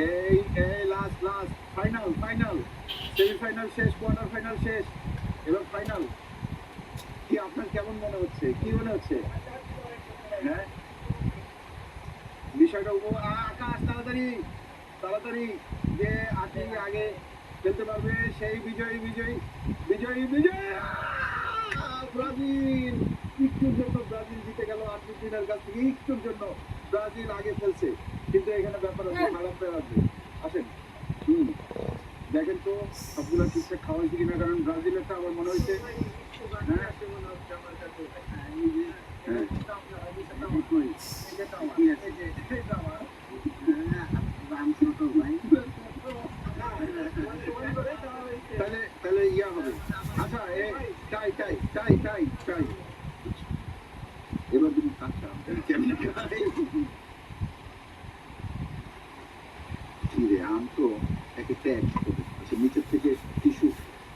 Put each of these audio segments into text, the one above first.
এই এই last last final final semifinal শেষ, কোয়ার্টার ফাইনাল শেষ, এবার ফাইনাল। কি আপনার কেমন মনে হচ্ছে, কি মনে হচ্ছে? হ্যাঁ, বিষয়টা আকাশ তাড়াতাড়ি তাড়াতাড়ি, যে আগে আগে খেলতে পারবে সেই বিজয়ী বিজয়ী বিজয়ী বিজয়ী। ব্রাজিল, একটুর জন্য ব্রাজিল জিতে গেল আর্জেন্টিনার কাছ থেকে, একটুর জন্য ব্রাজিল আগে ফেলছে। কিন্তু এখানে ব্যাপার আছে, খারাপ আছে। আসেন, দেখেন তো সবগুলো ঠিকঠাক খাওয়াইছে কিনা, কারণ ব্রাজিলেরটা আমার মনে হয়েছে তাহলে তাহলে ইয়া হবে। আচ্ছা, টাই টাই টাই টাই টাই, এবার তুমি কাঁচা রে আম তো এক একটা আচ্ছা, নিচের থেকে টিস্যু।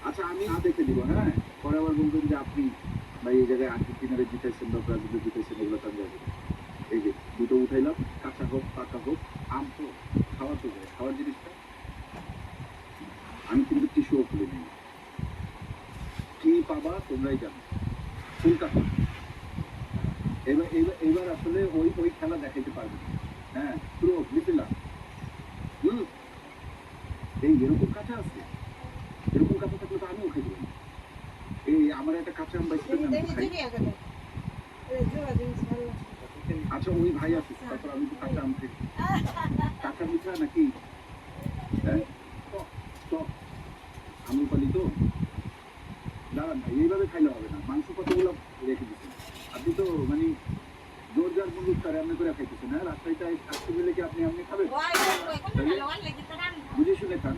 আচ্ছা, আমি দেখে দিব, হ্যাঁ, পরে আবার বলবেন যে আপনি ভাই এই জায়গায় আর্জেন্টিনারে জিতেছেন বা ব্রাজিলে জিতেছেন, এগুলো তো আমি যাবো। এই যে দুটো উঠাইলাম, কাঁচা হোক পাকা হোক, আম তো খাওয়া তো যায়, খাওয়ার জিনিসটা। আমি কিন্তু টিস্যুও খুলে নিই, কি পাবা তোমরাই জানো, কলকাতা। এবার এবার এবার আসলে ওই ওই খেলা দেখাইতে পারবে না। হ্যাঁ, পুরো মিছিলাম। এই এরকম কাঁচা আছে, এরকম কাঁচা থাকলে তো আমিও খাইতে পারি। এই আমার একটা কাঁচা আম বাইসে আচ্ছা, ওই ভাই আছে, তারপর আমি তো কাঁচা আম খাই। কাঁচা মিঠা নাকি আমি পালি তো। দাঁড়ান ভাই, এইভাবে খাইলে হবে না, মাংস কতগুলো রেখে দিচ্ছেন আপনি তো, মানে জোর যার বন্দুক তার এমনি করে খাইতেছেন। হ্যাঁ, রাস্তায় আসতে গেলে কি আপনি এমনি খাবেন? বুঝে শুনে খান।